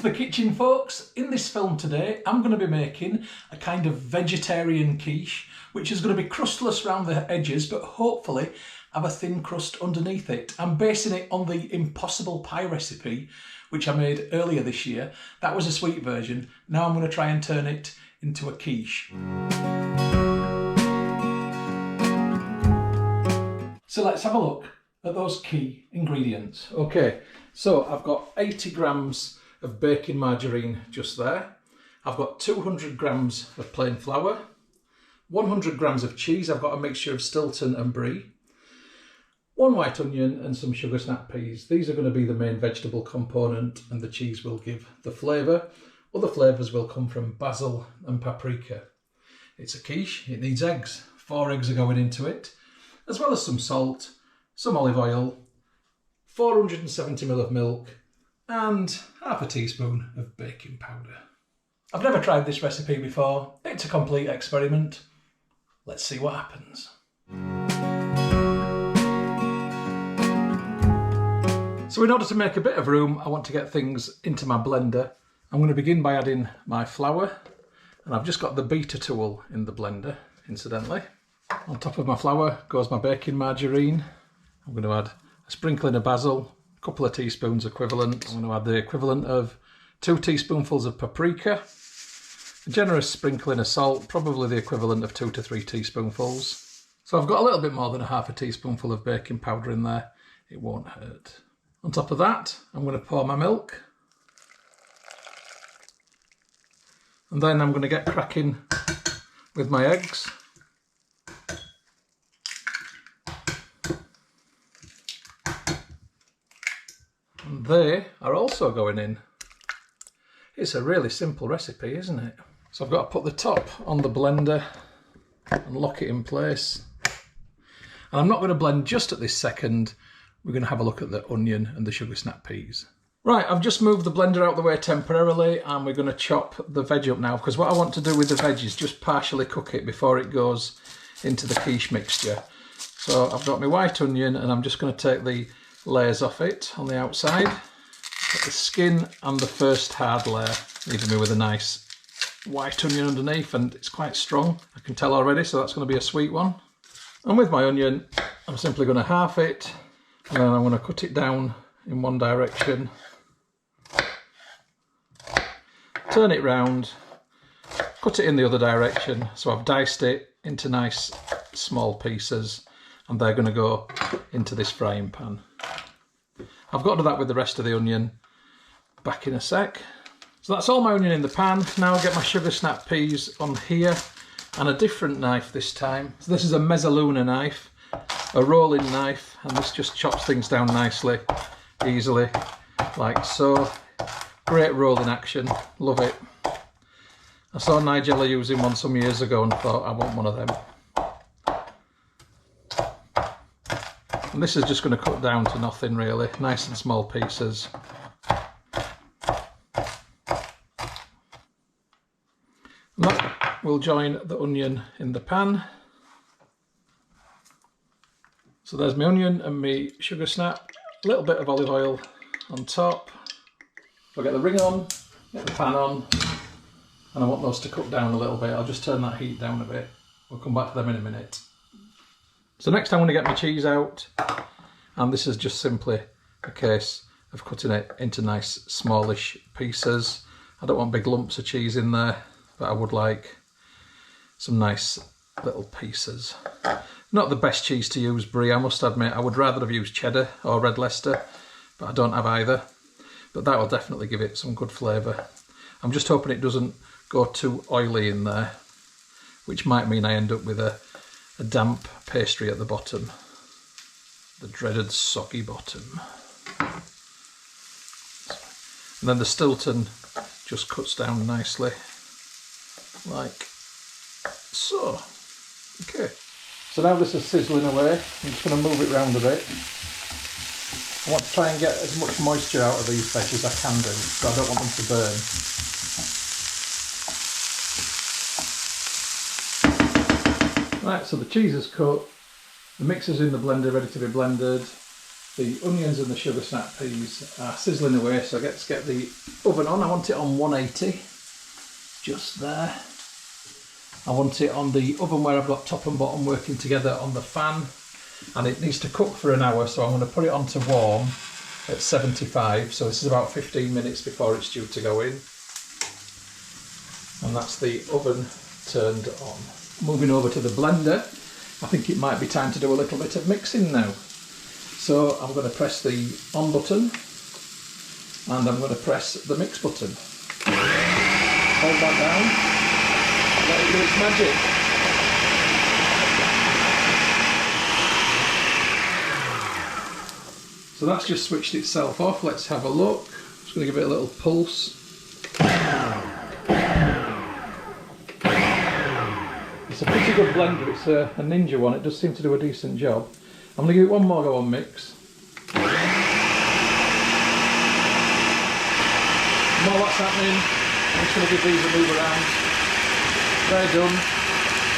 the kitchen, folks. In this film today, I'm going to be making a kind of vegetarian quiche, which is going to be crustless around the edges, but hopefully have a thin crust underneath it. I'm basing it on the impossible pie recipe, which I made earlier this year. That was a sweet version. Now I'm going to try and turn it into a quiche. So let's have a look at those key ingredients. Okay, so I've got 80 grams of baking margarine just there. I've got 200 grams of plain flour, 100 grams of cheese. I've got a mixture of Stilton and Brie, 1 white onion and some sugar snap peas. These are going to be the main vegetable component, and the cheese will give the flavour. Other flavours will come from basil and paprika. It's a quiche, it needs eggs. 4 eggs are going into it, as well as some salt, some olive oil, 470 ml of milk, and half a teaspoon of baking powder. I've never tried this recipe before. It's a complete experiment. Let's see what happens. So in order to make a bit of room, I want to get things into my blender. I'm going to begin by adding my flour, and I've just got the beater tool in the blender, incidentally. On top of my flour goes my baking margarine. I'm going to add a sprinkling of basil, a couple of teaspoons equivalent. I'm going to add the equivalent of 2 teaspoonfuls of paprika, a generous sprinkling of salt, probably the equivalent of 2 to 3 teaspoonfuls. So I've got a little bit more than a half a teaspoonful of baking powder in there. It won't hurt. On top of that, I'm going to pour my milk. And then I'm going to get cracking with my eggs. And they are also going in. It's a really simple recipe, isn't it? So I've got to put the top on the blender and lock it in place. And I'm not going to blend just at this second. We're going to have a look at the onion and the sugar snap peas. Right, I've just moved the blender out of the way temporarily, and we're going to chop the veg up now, because what I want to do with the veg is just partially cook it before it goes into the quiche mixture. So I've got my white onion, and I'm just going to take the layers off it on the outside. Put the skin and the first hard layer, leaving me with a nice white onion underneath, and it's quite strong, I can tell already, so that's going to be a sweet one. And with my onion, I'm simply going to half it, and then I'm going to cut it down in one direction, turn it round, cut it in the other direction. So I've diced it into nice small pieces, and they're going to go into this frying pan. I've got to do that with the rest of the onion back in a sec. So that's all my onion in the pan. Now I'll get my sugar snap peas on here, and a different knife this time. So this is a mezzaluna knife, a rolling knife, and this just chops things down nicely, easily, like so. Great rolling action, love it. I saw Nigella using one some years ago and thought I want one of them. And this is just going to cut down to nothing really, nice and small pieces. And that will join the onion in the pan. So there's my onion and my sugar snap, a little bit of olive oil on top. I'll get the ring on, get the pan on, and I want those to cook down a little bit. I'll just turn that heat down a bit. We'll come back to them in a minute. So next I'm going to get my cheese out, and this is just simply a case of cutting it into nice smallish pieces. I don't want big lumps of cheese in there, but I would like some nice little pieces. Not the best cheese to use, Brie, I must admit. I would rather have used cheddar or red Leicester, but I don't have either. But that will definitely give it some good flavour. I'm just hoping it doesn't go too oily in there, which might mean I end up with a damp pastry at the bottom. The dreaded soggy bottom. And then the Stilton just cuts down nicely, like so. Okay. So now this is sizzling away. I'm just going to move it round a bit. I want to try and get as much moisture out of these veg as I can do, so I don't want them to burn. Right, so the cheese is cut, the mixer's in the blender ready to be blended. The onions and the sugar snap peas are sizzling away, so let's get the oven on. I want it on 180, just there. I want it on the oven where I've got top and bottom working together on the fan, and it needs to cook for an hour, so I'm going to put it on to warm at 75, so this is about 15 minutes before it's due to go in. And that's the oven turned on. Moving over to the blender, I think it might be time to do a little bit of mixing now. So I'm going to press the on button, and I'm going to press the mix button. Hold that down. Let it do its magic. So that's just switched itself off. Let's have a look. Just going to give it a little pulse. It's a pretty good blender. It's a Ninja one. It does seem to do a decent job. I'm going to give it one more go on mix. While that's happening, I'm just going to give these a move around. They're done.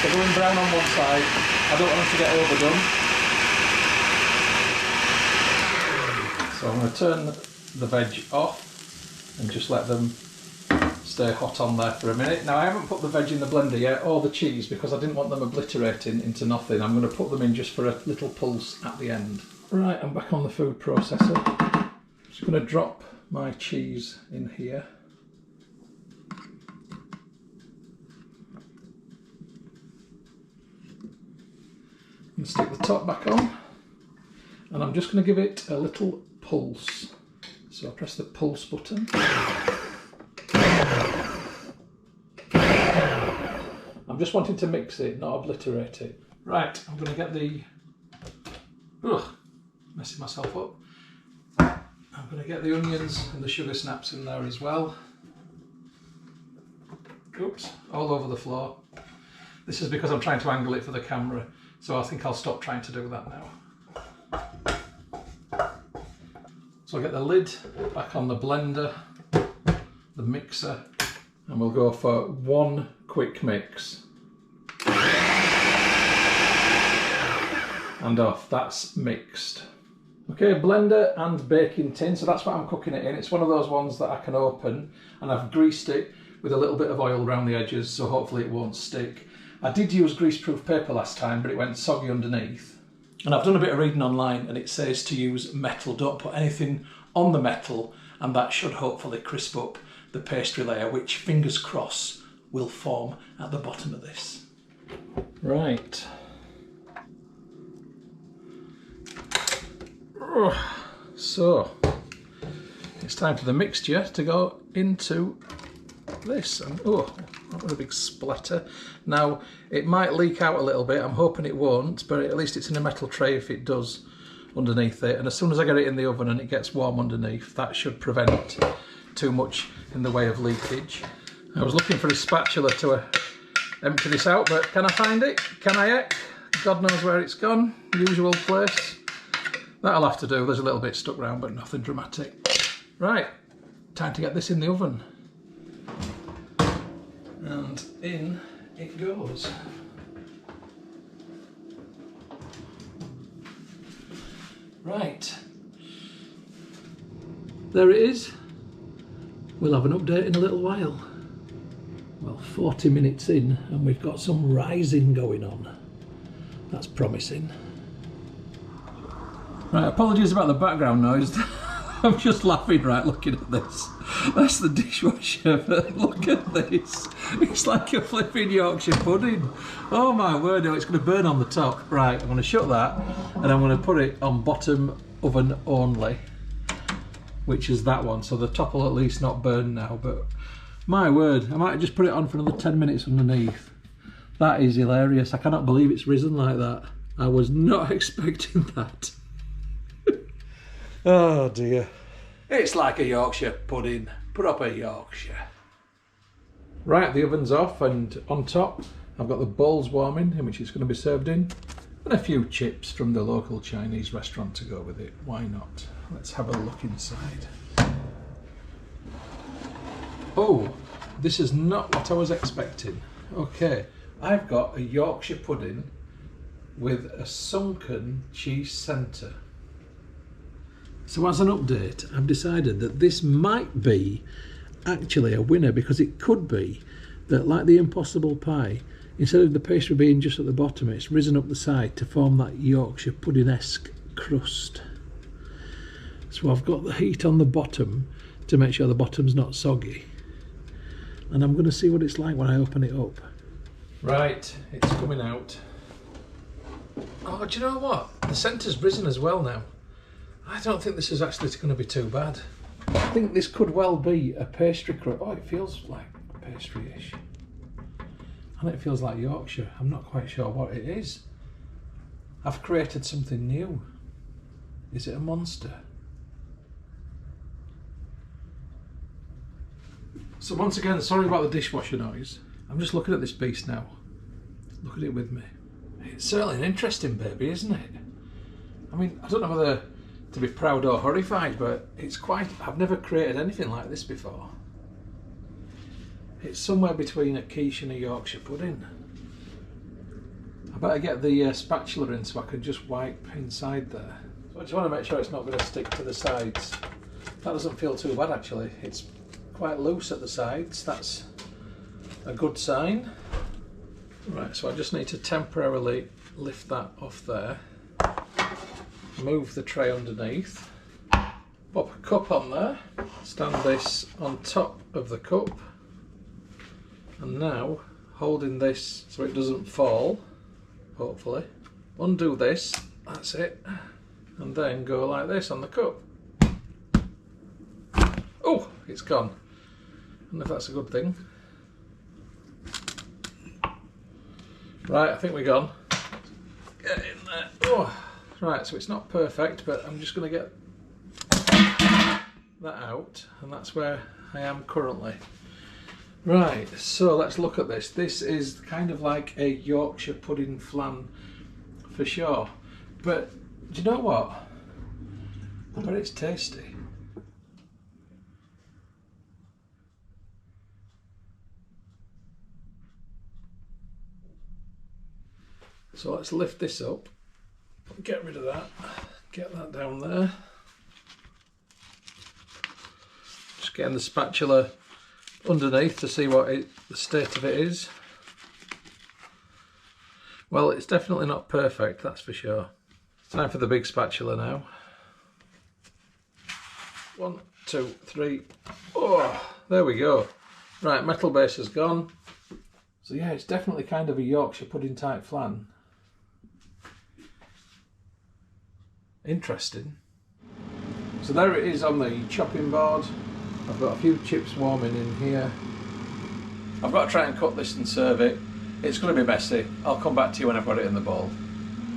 They're going brown on one side. I don't want them to get overdone. So I'm going to turn the veg off and just let them stay hot on there for a minute. Now I haven't put the veg in the blender yet, or the cheese, because I didn't want them obliterating into nothing. I'm going to put them in just for a little pulse at the end. Right, I'm back on the food processor. Just going to drop my cheese in here. And stick the top back on, and I'm just going to give it a little pulse. So I press the pulse button. I'm just wanting to mix it, not obliterate it. Right, I'm going to get the... messing myself up. I'm going to get the onions and the sugar snaps in there as well. Oops, all over the floor. This is because I'm trying to angle it for the camera, so I think I'll stop trying to do that now. So I'll get the lid back on the blender, the mixer, and we'll go for one quick mix. And off, that's mixed. Okay, blender and baking tin, so that's what I'm cooking it in. It's one of those ones that I can open, and I've greased it with a little bit of oil around the edges, so hopefully it won't stick. I did use greaseproof paper last time, but it went soggy underneath. And I've done a bit of reading online, and it says to use metal. Don't put anything on the metal, and that should hopefully crisp up the pastry layer, which, fingers crossed, will form at the bottom of this. Right. So, it's time for the mixture to go into this. And oh, that was a big splatter. Now, it might leak out a little bit. I'm hoping it won't, but at least it's in a metal tray if it does underneath it. And as soon as I get it in the oven and it gets warm underneath, that should prevent too much in the way of leakage. I was looking for a spatula to empty this out, but can I find it? Can I heck? God knows where it's gone. Usual place. That'll have to do. There's a little bit stuck around, but nothing dramatic. Right, time to get this in the oven. And in it goes. Right. There it is. We'll have an update in a little while. Well, 40 minutes in, and we've got some rising going on. That's promising. Right, apologies about the background noise. I'm just laughing, right, looking at this. That's the dishwasher, but look at this. It's like a flipping Yorkshire pudding. Oh my word, no, it's going to burn on the top. Right, I'm going to shut that, and I'm going to put it on bottom oven only, which is that one, so the top will at least not burn now, but my word, I might just put it on for another 10 minutes underneath. That is hilarious. I cannot believe it's risen like that. I was not expecting that. Oh dear. It's like a Yorkshire pudding, proper Yorkshire. Right, the oven's off, and on top I've got the bowls warming in which it's going to be served in, and a few chips from the local Chinese restaurant to go with it. Why not? Let's have a look inside. Oh, this is not what I was expecting. Okay, I've got a Yorkshire pudding with a sunken cheese centre. So as an update, I've decided that this might be actually a winner, because it could be that, like the impossible pie, instead of the pastry being just at the bottom, it's risen up the side to form that Yorkshire pudding-esque crust. So I've got the heat on the bottom to make sure the bottom's not soggy, and I'm going to see what it's like when I open it up. Right, it's coming out. Oh, do you know what? The centre's risen as well now. I don't think this is actually going to be too bad. I think this could well be a pastry crust. Oh, it feels like pastry-ish. And it feels like Yorkshire. I'm not quite sure what it is. I've created something new. Is it a monster? So once again, sorry about the dishwasher noise. I'm just looking at this beast now. Look at it with me. It's certainly an interesting baby, isn't it? I mean, I don't know whether to be proud or horrified, but it's quite... I've never created anything like this before. It's somewhere between a quiche and a Yorkshire pudding. I better get the spatula in so I can just wipe inside there. So I just want to make sure it's not going to stick to the sides. That doesn't feel too bad actually. It's quite loose at the sides. That's a good sign. Right, so I just need to temporarily lift that off there. Move the tray underneath, pop a cup on there, stand this on top of the cup, and now holding this so it doesn't fall, hopefully, undo this, that's it, and then go like this on the cup. Oh, it's gone. I don't know if that's a good thing. Right, I think we're gone. Get in there. Oh. Right, so it's not perfect, but I'm just going to get that out, and that's where I am currently. Right, so let's look at this. This is kind of like a Yorkshire pudding flan for sure, but do you know what? I bet it's tasty. So let's lift this up. Get rid of that, get that down there. Just getting the spatula underneath to see what the state of it is. Well, it's definitely not perfect, that's for sure. Time for the big spatula now. 1, 2, 3. Oh, there we go. Right, metal base is gone. So yeah, it's definitely kind of a Yorkshire pudding type flan. Interesting. So there it is on the chopping board. I've got a few chips warming in here. I've got to try and cut this and serve it. It's going to be messy. I'll come back to you when I've got it in the bowl.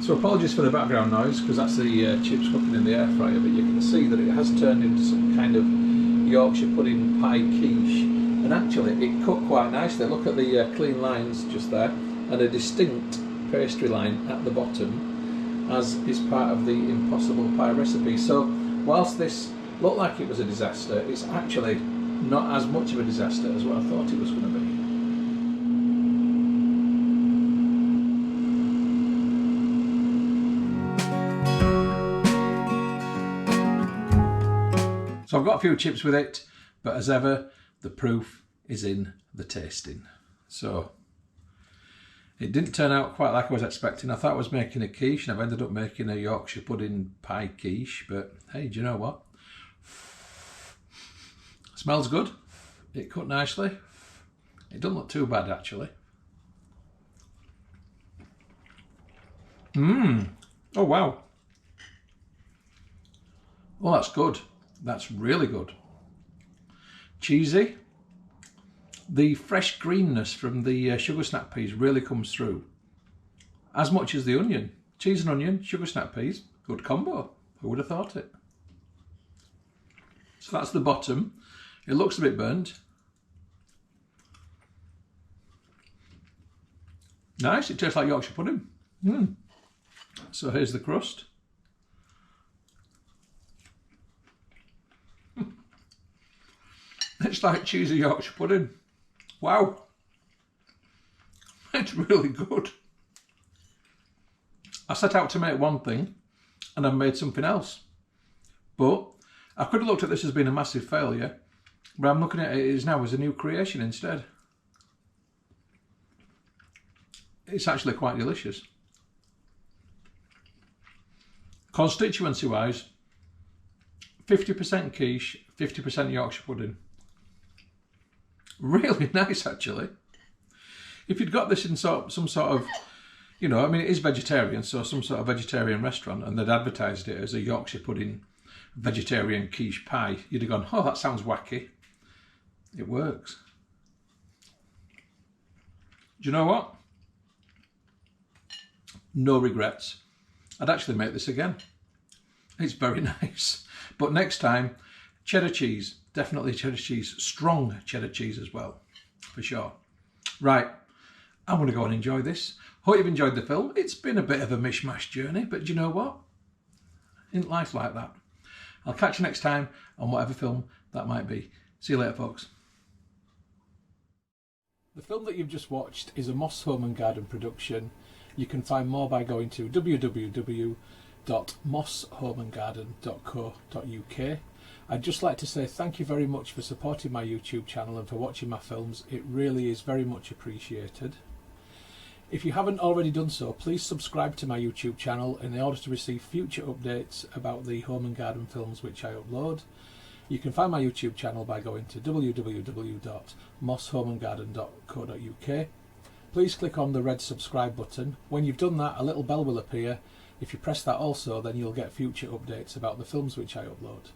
So apologies for the background noise, because that's the chips cooking in the air fryer, but you can see that it has turned into some kind of Yorkshire pudding pie quiche. And actually it cooked quite nicely. Look at the clean lines just there, and a distinct pastry line at the bottom, as is part of the impossible pie recipe. So whilst this looked like it was a disaster, it's actually not as much of a disaster as what I thought it was going to be. So I've got a few chips with it, but as ever, the proof is in the tasting. So it didn't turn out quite like I was expecting. I thought I was making a quiche, and I've ended up making a Yorkshire pudding pie quiche, but hey, do you know what? It smells good. It cut nicely. It doesn't look too bad actually. Oh wow. Oh, that's good. That's really good. Cheesy. The fresh greenness from the sugar snap peas really comes through, as much as the onion. Cheese and onion, sugar snap peas, good combo. Who would have thought it? So that's the bottom. It looks a bit burnt. Nice, it tastes like Yorkshire pudding. So here's the crust. It's like cheesy Yorkshire pudding. Wow, it's really good. I set out to make one thing and I've made something else. But I could have looked at this as being a massive failure, but I'm looking at it now as a new creation instead. It's actually quite delicious. Constituency wise, 50% quiche, 50% Yorkshire pudding. Really nice actually. If you'd got this in some sort of, you know, I mean it is vegetarian, so some sort of vegetarian restaurant, and they'd advertised it as a Yorkshire pudding vegetarian quiche pie, you'd have gone, oh, that sounds wacky. It works. Do you know what? No regrets. I'd actually make this again. It's very nice. But next time, cheddar cheese. Definitely cheddar cheese. Strong cheddar cheese as well, for sure. Right, I'm going to go and enjoy this. Hope you've enjoyed the film. It's been a bit of a mishmash journey, but do you know what? Isn't life like that? I'll catch you next time on whatever film that might be. See you later, folks. The film that you've just watched is a Moss Home and Garden production. You can find more by going to www.mosshomeandgarden.co.uk. I'd just like to say thank you very much for supporting my YouTube channel and for watching my films. It really is very much appreciated. If you haven't already done so, please subscribe to my YouTube channel in order to receive future updates about the home and garden films which I upload. You can find my YouTube channel by going to www.mosshomeandgarden.co.uk. Please click on the red subscribe button. When you've done that, a little bell will appear. If you press that also, then you'll get future updates about the films which I upload.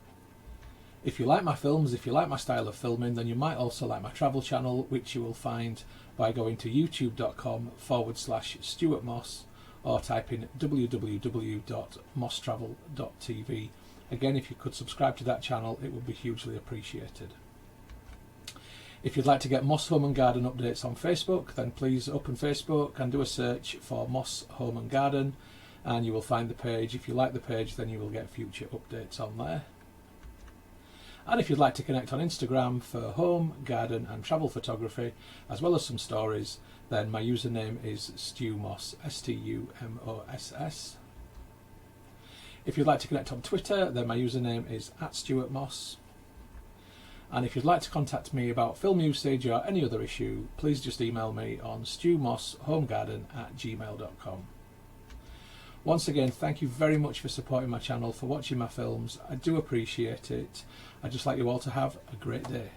If you like my films, if you like my style of filming, then you might also like my travel channel, which you will find by going to youtube.com/Stuart Moss or type in www.mosstravel.tv. Again, if you could subscribe to that channel, it would be hugely appreciated. If you'd like to get Moss Home and Garden updates on Facebook, then please open Facebook and do a search for Moss Home and Garden, and you will find the page. If you like the page, then you will get future updates on there. And if you'd like to connect on Instagram for home, garden and travel photography, as well as some stories, then my username is StuMoss, STUMOSS. If you'd like to connect on Twitter, then my username is @StuartMoss. And if you'd like to contact me about film usage or any other issue, please just email me on stewmosshomegarden@gmail.com. Once again, thank you very much for supporting my channel, for watching my films. I do appreciate it. I'd just like you all to have a great day.